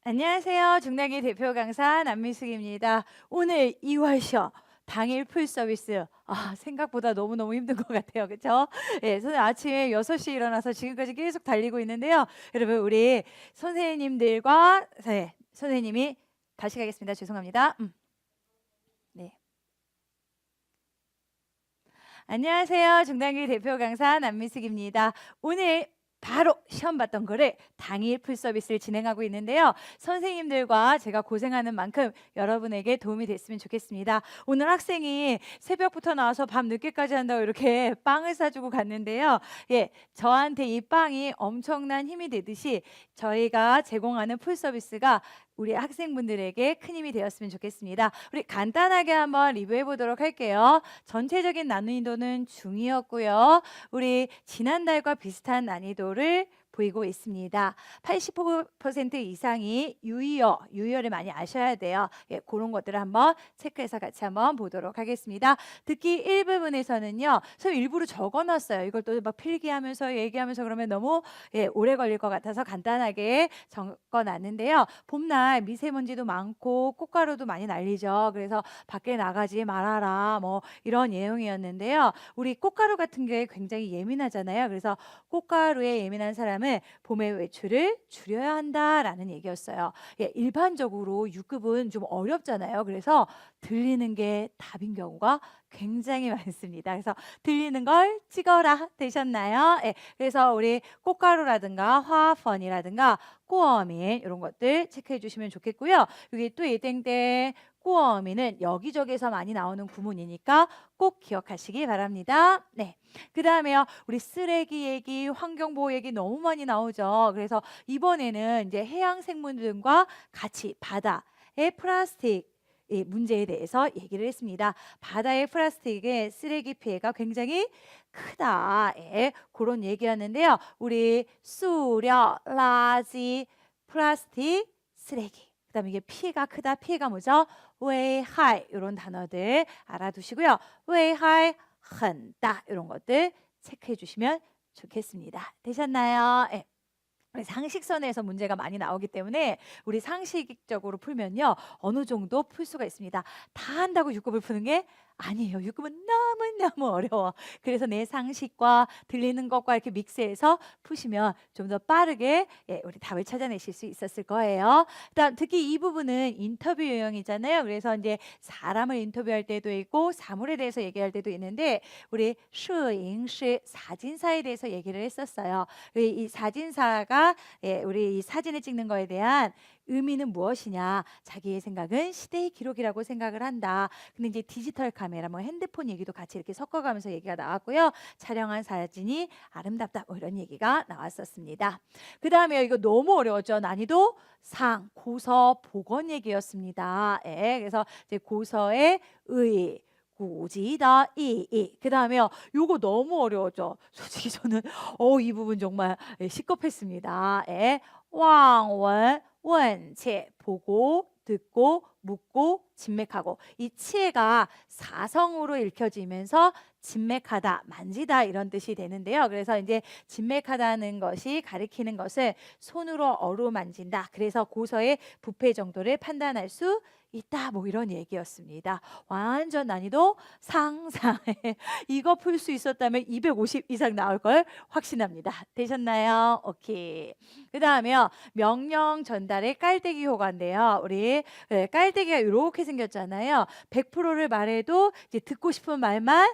안녕하세요. 중량기 대표 강사 남미숙입니다. 오늘 2월 시험 당일 풀 서비스. 생각보다 너무너무 힘든 것 같아요. 그렇죠? 예, 선생님 아침에 6시 일어나서 지금까지 계속 달리고 있는데요. 여러분 우리 선생님들과 선생님이 다시 가겠습니다. 죄송합니다. 네. 안녕하세요. 중단기 대표 강사 남미숙입니다. 오늘 바로 시험 봤던 거를 당일 풀 서비스를 진행하고 있는데요. 선생님들과 제가 고생하는 만큼 여러분에게 도움이 됐으면 좋겠습니다. 오늘 학생이 새벽부터 나와서 밤 늦게까지 한다고 이렇게 빵을 사주고 갔는데요. 예, 저한테 이 빵이 엄청난 힘이 되듯이 저희가 제공하는 풀 서비스가 우리 학생분들에게 큰 힘이 되었으면 좋겠습니다. 우리 간단하게 한번 리뷰해 보도록 할게요. 전체적인 난이도는 중이었고요. 우리 지난달과 비슷한 난이도를 보이고 있습니다. 85% 이상이 유의어를 많이 아셔야 돼요. 예, 그런 것들을 한번 체크해서 같이 한번 보도록 하겠습니다. 듣기 일부분에서는요, 저 일부러 적어놨어요. 이걸 또 막 필기하면서 얘기하면서 그러면 너무 오래 걸릴 것 같아서 간단하게 적어놨는데요. 봄날 미세먼지도 많고 꽃가루도 많이 날리죠. 그래서 밖에 나가지 말아라 뭐 이런 내용이었는데요. 우리 꽃가루 같은 게 굉장히 예민하잖아요. 그래서 꽃가루에 예민한 사람은 봄의 외출을 줄여야 한다라는 얘기였어요. 예, 일반적으로 6급은 좀 어렵잖아요. 그래서 들리는 게 답인 경우가 굉장히 많습니다. 그래서 들리는 걸 찍어라 되셨나요? 예, 그래서 우리 꽃가루라든가 화펀이라든가 꾸어민 이런 것들 체크해 주시면 좋겠고요. 여기 또 이땡땡 꾸어민은 여기저기서 많이 나오는 구문이니까 꼭 기억하시기 바랍니다. 네. 그 다음에요. 우리 쓰레기 얘기, 환경보호 얘기 너무 많이 나오죠. 그래서 이번에는 이제 해양 생물들과 같이 바다의 플라스틱 이 문제에 대해서 얘기를 했습니다. 바다의 플라스틱의 쓰레기 피해가 굉장히 크다. 예, 그런 얘기였는데요. 우리 수려, 라지, 플라스틱, 쓰레기. 그다음에 이게 피해가 크다. 피해가 뭐죠? 웨이하이 이런 단어들 알아두시고요. 웨이하이 很大 이런 것들 체크해 주시면 좋겠습니다. 되셨나요? 예. 우리 상식선에서 문제가 많이 나오기 때문에 우리 상식적으로 풀면요 어느 정도 풀 수가 있습니다. 다 한다고 6급을 푸는 게 아니에요. 6급은 너무너무 어려워. 그래서 내 상식과 들리는 것과 이렇게 믹스해서 푸시면 좀 더 빠르게 우리 답을 찾아내실 수 있었을 거예요. 그다음 특히 이 부분은 인터뷰 유형이잖아요. 그래서 이제 사람을 인터뷰할 때도 있고 사물에 대해서 얘기할 때도 있는데 우리摄影师 사진사에 대해서 얘기를 했었어요. 이 사진사가 우리 이 사진을 찍는 거에 대한 의미는 무엇이냐? 자기의 생각은 시대의 기록이라고 생각을 한다. 근데 이제 디지털 카메라, 뭐 핸드폰 얘기도 같이 이렇게 섞어가면서 얘기가 나왔고요. 촬영한 사진이 아름답다. 뭐 이런 얘기가 나왔었습니다. 그 다음에 이거 너무 어려웠죠. 난이도 상, 고서, 복원 얘기였습니다. 그래서 이제 고서의 의, 고지다 이. 그 다음에요. 요거 너무 어려웠죠. 솔직히 저는 이 부분 정말 시겁했습니다. 왕원, 원체 보고 듣고 묻고 진맥하고 이 치해가 사성으로 읽혀지면서 진맥하다, 만지다 이런 뜻이 되는데요. 그래서 이제 진맥하다는 것이 가리키는 것을 손으로 어루만진다. 그래서 고서의 부패 정도를 판단할 수 있다. 뭐 이런 얘기였습니다. 완전 난이도 상상. 이거 풀 수 있었다면 250 이상 나올 걸 확신합니다. 되셨나요? 오케이. 그 다음에요. 명령 전달의 깔때기 효과인데요. 우리 깔때기가 이렇게 생겼잖아요. 100%를 말해도 이제 듣고 싶은 말만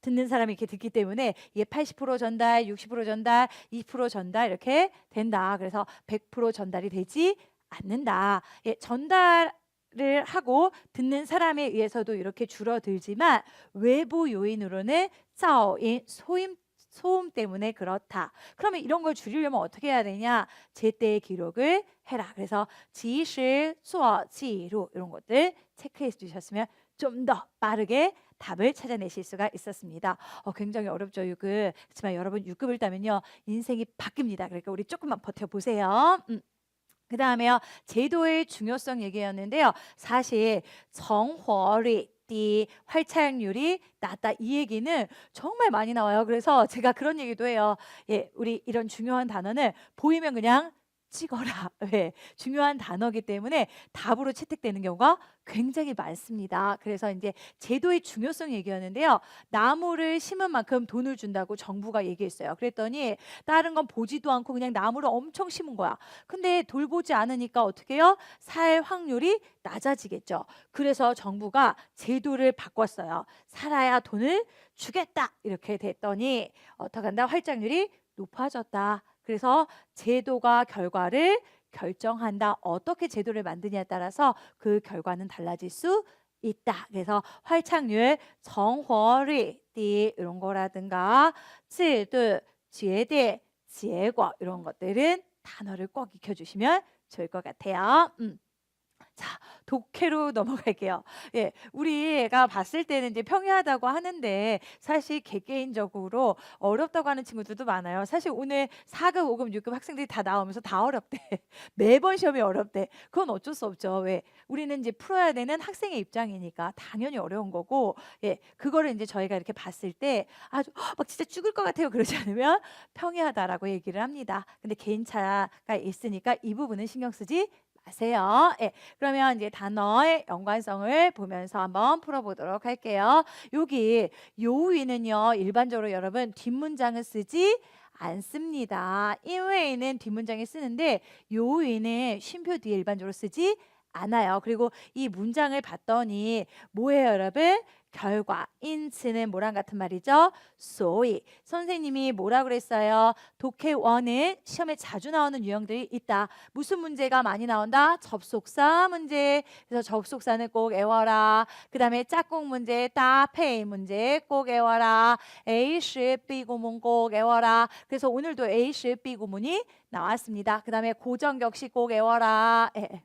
듣는 사람이 이렇게 듣기 때문에 이게 80% 전달, 60% 전달, 20% 전달 이렇게 된다. 그래서 100% 전달이 되지 않는다. 전달을 하고 듣는 사람에 의해서도 이렇게 줄어들지만 외부 요인으로는 소음 때문에 그렇다. 그러면 이런 걸 줄이려면 어떻게 해야 되냐? 제때 기록을 해라. 그래서 지시, 수어, 지루 이런 것들 체크해 주셨으면 좀 더 빠르게 답을 찾아내실 수가 있었습니다. 굉장히 어렵죠, 6급. 그렇지만 여러분 6급을 따면요 인생이 바뀝니다. 그러니까 우리 조금만 버텨보세요. 그 다음에요. 제도의 중요성 얘기였는데요. 사실 정월이 활착률이 낮다 이 얘기는 정말 많이 나와요. 그래서 제가 그런 얘기도 해요. 우리 이런 중요한 단어는 보이면 그냥 찍어라. 왜? 중요한 단어이기 때문에 답으로 채택되는 경우가 굉장히 많습니다. 그래서 이제 제도의 중요성 얘기하는데요. 나무를 심은 만큼 돈을 준다고 정부가 얘기했어요. 그랬더니 다른 건 보지도 않고 그냥 나무를 엄청 심은 거야. 근데 돌보지 않으니까 어떻게 해요? 살 확률이 낮아지겠죠. 그래서 정부가 제도를 바꿨어요. 살아야 돈을 주겠다. 이렇게 됐더니 어떻게 한다? 활짝률이 높아졌다. 그래서 제도가 결과를 결정한다. 어떻게 제도를 만드냐에 따라서 그 결과는 달라질 수 있다. 그래서 활착률, 정허리, 띠 이런 거라든가 制度, 决定, 结果 이런 것들은 단어를 꼭 익혀주시면 좋을 것 같아요. 자, 독해로 넘어갈게요. 예, 우리가 봤을 때는 이제 평이하다고 하는데 사실 개개인적으로 어렵다고 하는 친구들도 많아요. 사실 오늘 4급, 5급, 6급 학생들이 다 나오면서 다 어렵대. 매번 시험이 어렵대. 그건 어쩔 수 없죠. 왜? 우리는 이제 풀어야 되는 학생의 입장이니까 당연히 어려운 거고, 예, 그거를 이제 저희가 이렇게 봤을 때 아주 막 진짜 죽을 것 같아요. 그러지 않으면 평이하다라고 얘기를 합니다. 근데 개인차가 있으니까 이 부분은 신경 쓰지 마세요. 예, 그러면 이제 단어의 연관성을 보면서 한번 풀어보도록 할게요. 여기 요위는요, 일반적으로 여러분 뒷문장을 쓰지 않습니다. 인웨이는 뒷문장에 쓰는데 요위는 쉼표 뒤에 일반적으로 쓰지 않아요. 그리고 이 문장을 봤더니 뭐예요, 여러분? 결과. 인치는 뭐랑 같은 말이죠? 소위. 선생님이 뭐라 그랬어요? 독해 원은 시험에 자주 나오는 유형들이 있다. 무슨 문제가 많이 나온다? 접속사 문제. 그래서 접속사는 꼭 외워라. 그 다음에 짝꿍 문제, 따페이 문제 꼭 외워라. A시 B 구문 꼭 외워라. 그래서 오늘도 A시 B 구문이 나왔습니다. 그 다음에 고정격식 꼭 외워라. 예.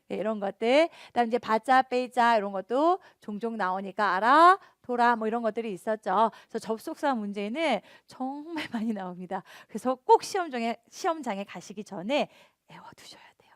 네, 이런 것들. 그다음 이제 받자, 빼자 이런 것도 종종 나오니까 알아, 돌아 뭐 이런 것들이 있었죠. 그래서 접속사 문제는 정말 많이 나옵니다. 그래서 꼭 시험장에 가시기 전에 외워두셔야 돼요.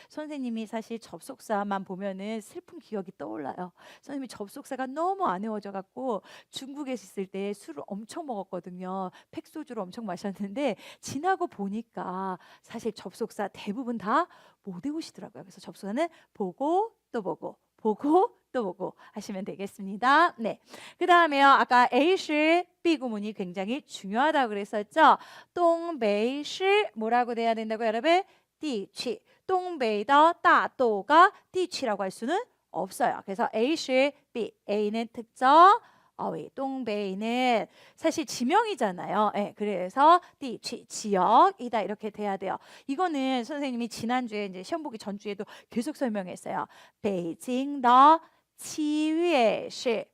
선생님이 사실 접속사만 보면은 슬픈 기억이 떠올라요. 선생님이 접속사가 너무 안 외워져 갖고 중국에 있을 때 술을 엄청 먹었거든요. 팩소주를 엄청 마셨는데 지나고 보니까 사실 접속사 대부분 다 못 외우시더라고요. 그래서 접속사는 보고 또 보고 보고 또 보고 하시면 되겠습니다. 네. 그 다음에요. 아까 A시 B 구문이 굉장히 중요하다고 그랬었죠. 동베이시 뭐라고 돼야 된다고 여러분? 地区. 동베이더 따도가 地区라고 할 수는 없어요. 그래서 A시 B, A는 특정, 어휘, 동베이는 사실 지명이잖아요. 예, 그래서 地区 지역이다 이렇게 돼야 돼요. 이거는 선생님이 지난주에 이제 시험 보기 전주에도 계속 설명했어요. 北京的 7月是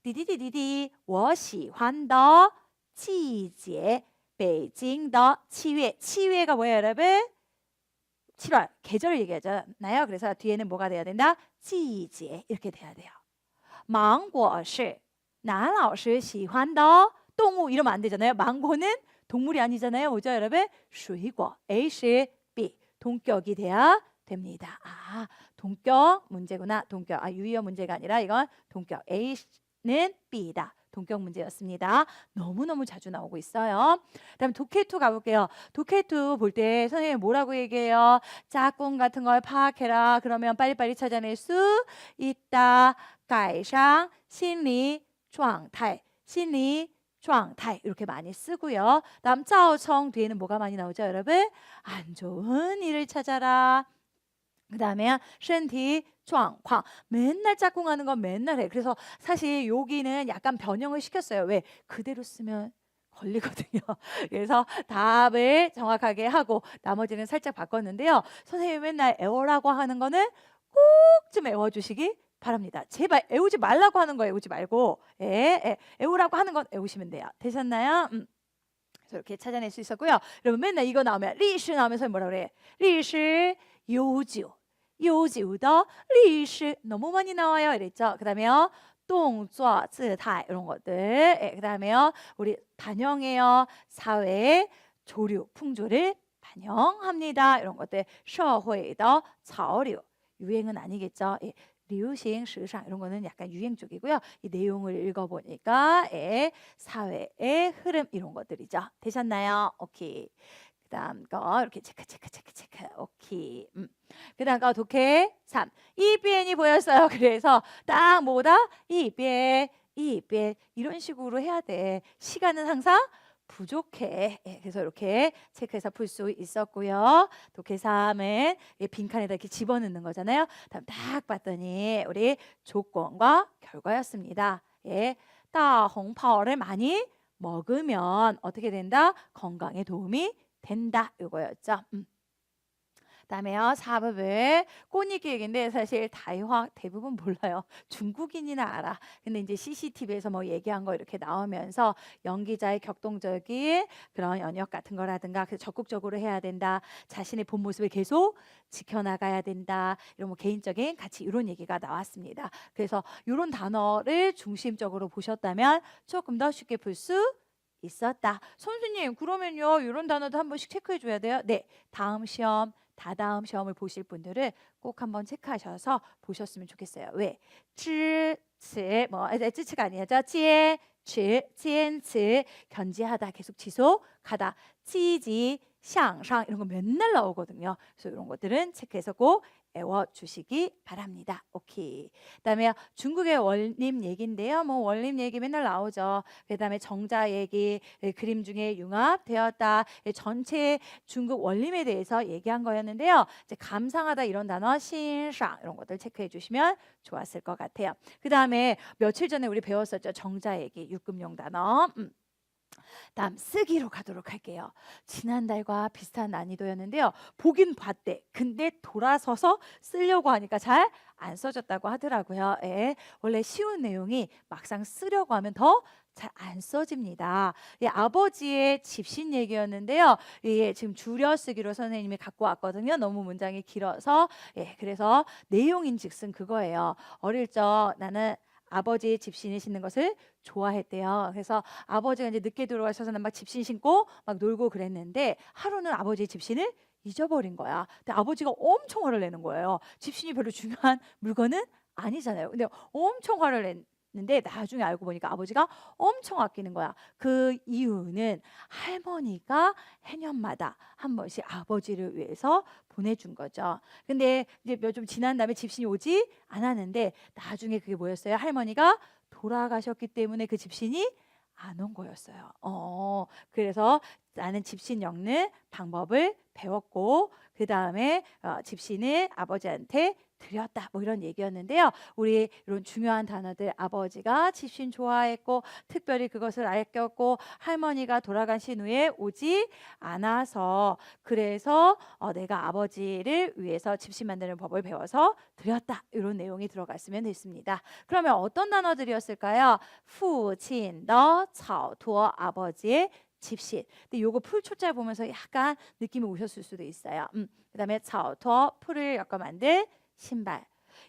디디디디디 我喜欢的季节北京的 7월 7월가 뭐예요, 여러분? 7월 계절을 얘기하잖아요. 그래서 뒤에는 뭐가 돼야 된다? 季节 이렇게 돼야 돼요. 芒果是 나老师喜欢的 动物 이러면 안 되잖아요. 망고는 동물이 아니잖아요. 뭐죠, 여러분? 水果 A시 B 동격이 돼야 됩니다. 아, 동격 문제구나. 동격. 아, 유의어 문제가 아니라 이건 동격. A는 B다. 동격 문제였습니다. 너무너무 자주 나오고 있어요. 그다음 독해2 가볼게요. 독해2 볼 때 선생님이 뭐라고 얘기해요? 짝꿍 같은 걸 파악해라. 그러면 빨리빨리 찾아낼 수 있다. 改善 心理 状态, 심리 状态 이렇게 많이 쓰고요. 다음 造成 뒤에는 뭐가 많이 나오죠, 여러분? 안 좋은 일을 찾아라. 그 다음에 身体状况 맨날 짝꿍하는 건 맨날 해. 그래서 사실 여기는 약간 변형을 시켰어요. 왜? 그대로 쓰면 걸리거든요. 그래서 답을 정확하게 하고 나머지는 살짝 바꿨는데요. 선생님이 맨날 애워라고 하는 거는 꼭 좀 애워주시기 바랍니다. 제발 애우지 말라고 하는 거 애우지 말고 애우라고 하는 건 애우시면 돼요. 되셨나요? 그래서 이렇게 찾아낼 수 있었고요. 여러분 맨날 이거 나오면 리시 나오면서 뭐라 그래? 리시 요지요. 요지우더 리시 너무 많이 나와요. 이랬죠. 그 다음에요. 动作, 姿态 이런 것들. 그 다음에요. 우리 반영해요. 사회의 조류, 풍조를 반영합니다. 이런 것들. 社会的潮流 유행은 아니겠죠.流行, 时尚 이런 거는 약간 유행 쪽이고요. 이 내용을 읽어보니까 사회의 흐름 이런 것들이죠. 되셨나요? 오케이. 그다음 거 이렇게 체크 체크 체크 체크. 오케이. 그다음 거 독해 3. 이변이 보였어요. 그래서 딱 뭐다? 이변 이변 이런 식으로 해야 돼. 시간은 항상 부족해. 예, 그래서 이렇게 체크해서 풀 수 있었고요. 독해 3은 빈칸에다 이렇게 집어넣는 거잖아요. 다음 딱 봤더니 우리 조건과 결과였습니다. 예, 따홍파오를 많이 먹으면 어떻게 된다? 건강에 도움이 된다. 이거였죠. 그다음에요. 4법을 꽃잎 기획인데 사실 다이화 대부분 몰라요. 중국인이나 알아. 근데 이제 CCTV에서 뭐 얘기한 거 이렇게 나오면서 연기자의 격동적인 그런 연역 같은 거라든가 그래서 적극적으로 해야 된다. 자신의 본 모습을 계속 지켜나가야 된다. 이런 뭐 개인적인 가치 이런 얘기가 나왔습니다. 그래서 이런 단어를 중심적으로 보셨다면 조금 더 쉽게 풀 수 있었다. 선생님, 그러면요, 이런 단어도 한 번씩 체크해 줘야 돼요. 네, 다음 시험, 다다음 시험을 보실 분들은 꼭 한번 체크하셔서 보셨으면 좋겠어요. 왜? 支持 뭐支持가 아니죠. 坚持 견지하다, 계속 지속하다. 积极向上 이런 거 맨날 나오거든요. 그래서 이런 것들은 체크해서 꼭 외워주시기 바랍니다. 오케이. 그다음에 중국의 원림 얘기인데요. 뭐 원림 얘기 맨날 나오죠. 그다음에 정자 얘기, 그림 중에 융합되었다. 전체 중국 원림에 대해서 얘기한 거였는데요. 이제 감상하다 이런 단어,欣赏 이런 것들 체크해 주시면 좋았을 것 같아요. 그다음에 며칠 전에 우리 배웠었죠. 정자 얘기, 육금용 단어. 다음 쓰기로 가도록 할게요. 지난달과 비슷한 난이도였는데요. 보긴 봤대. 근데 돌아서서 쓰려고 하니까 잘 안 써졌다고 하더라고요. 예, 원래 쉬운 내용이 막상 쓰려고 하면 더 잘 안 써집니다. 예, 아버지의 집신 얘기였는데요. 예, 지금 줄여쓰기로 선생님이 갖고 왔거든요. 너무 문장이 길어서. 예, 그래서 내용인즉슨 그거예요. 어릴 적 나는 아버지의 집신을 신는 것을 좋아했대요. 그래서 아버지가 이제 늦게 들어가셔서 막 집신 신고 막 놀고 그랬는데 하루는 아버지의 집신을 잊어버린 거야. 근데 아버지가 엄청 화를 내는 거예요. 집신이 별로 중요한 물건은 아니잖아요. 근데 엄청 화를 냈는데 나중에 알고 보니까 아버지가 엄청 아끼는 거야. 그 이유는 할머니가 해년마다 한 번씩 아버지를 위해서 보내준 거죠. 근데 이제 몇 좀 지난 다음에 집신이 오지 않았는데 나중에 그게 뭐였어요? 할머니가 돌아가셨기 때문에 그 집신이 안 온 거였어요. 그래서 나는 집신 엮는 방법을 배웠고 그 다음에 집신을 아버지한테 드렸다. 뭐 이런 얘기였는데요. 우리 이런 중요한 단어들 아버지가 집신 좋아했고 특별히 그것을 아꼈고 할머니가 돌아가신 후에 오지 않아서 그래서 내가 아버지를 위해서 집신 만드는 법을 배워서 드렸다. 이런 내용이 들어갔으면 됐습니다. 그러면 어떤 단어들이었을까요?父亲的草托 아버지의 집신. 근데 요거 풀 초자 보면서 약간 느낌이 오셨을 수도 있어요. 그다음에 草托 풀을 엮어 만든 신발.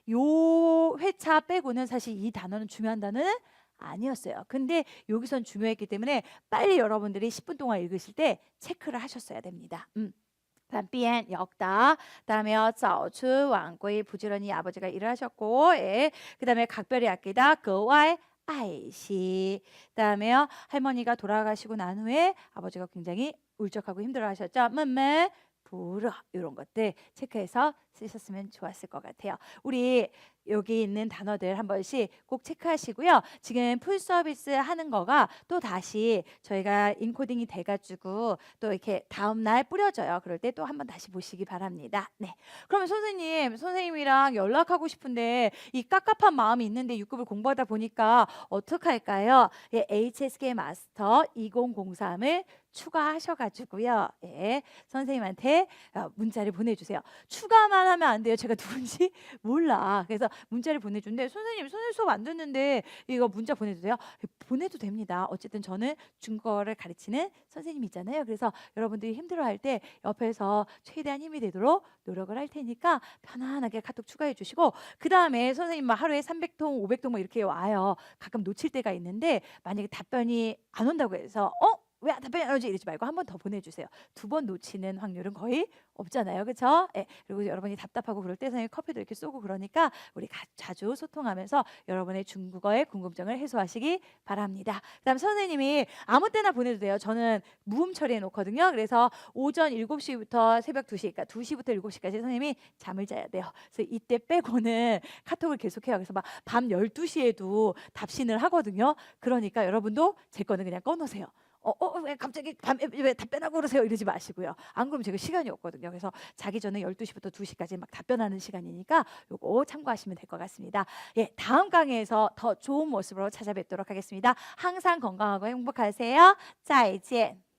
요 회차 빼고는 사실 이 단어는 중요한 단어는 아니었어요. 근데 여기선 중요했기 때문에 빨리 여러분들이 10분 동안 읽으실 때 체크를 하셨어야 됩니다. 다음 비엔 엮다. 다음에요. 早出晚归 부지런히 아버지가 일을 하셨고, 예. 그다음에 각별히 아끼다. 格外 爱惜. 그다음에요. 할머니가 돌아가시고 난 후에 아버지가 굉장히 울적하고 힘들어하셨죠. 闷闷 불어 이런 것들 체크해서 쓰셨으면 좋았을 것 같아요. 우리 여기 있는 단어들 한 번씩 꼭 체크하시고요. 지금 풀 서비스 하는 거가 또 다시 저희가 인코딩이 돼가지고 또 이렇게 다음 날 뿌려져요. 그럴 때 또 한번 다시 보시기 바랍니다. 네. 그러면 선생님이랑 연락하고 싶은데 이 깝깝한 마음이 있는데 6급을 공부하다 보니까 어떡할까요? 예, HSK 마스터 2003을 추가하셔가지고요. 예, 선생님한테 문자를 보내주세요. 추가만 하면 안 돼요. 제가 누군지 몰라. 그래서 문자를 보내준데 선생님 수업 안 듣는데 이거 문자 보내도 돼요? 보내도 됩니다. 어쨌든 저는 중국어를 가르치는 선생님이잖아요. 그래서 여러분들이 힘들어할 때 옆에서 최대한 힘이 되도록 노력을 할 테니까 편안하게 카톡 추가해 주시고 그 다음에 선생님 막 하루에 300통 500통 뭐 이렇게 와요. 가끔 놓칠 때가 있는데 만약에 답변이 안 온다고 해서 왜 답변이 안 오지 이러지 말고 한 번 더 보내주세요. 두 번 놓치는 확률은 거의 없잖아요, 그렇죠? 예. 그리고 여러분이 답답하고 그럴 때 선생님 커피도 이렇게 쏘고 그러니까 우리 자주 소통하면서 여러분의 중국어의 궁금증을 해소하시기 바랍니다. 그다음 선생님이 아무 때나 보내도 돼요. 저는 무음 처리해 놓거든요. 그래서 오전 7시부터 새벽 2시, 그러니까 2시부터 7시까지 선생님이 잠을 자야 돼요. 그래서 이때 빼고는 카톡을 계속해요. 그래서 막 밤 12시에도 답신을 하거든요. 그러니까 여러분도 제 거는 그냥 꺼놓으세요. 왜 갑자기 밤에 왜 답변하고 그러세요? 이러지 마시고요. 안 그러면 제가 시간이 없거든요. 그래서 자기 전에 12시부터 2시까지 막 답변하는 시간이니까 요거 참고하시면 될 것 같습니다. 예, 다음 강의에서 더 좋은 모습으로 찾아뵙도록 하겠습니다. 항상 건강하고 행복하세요. 再见.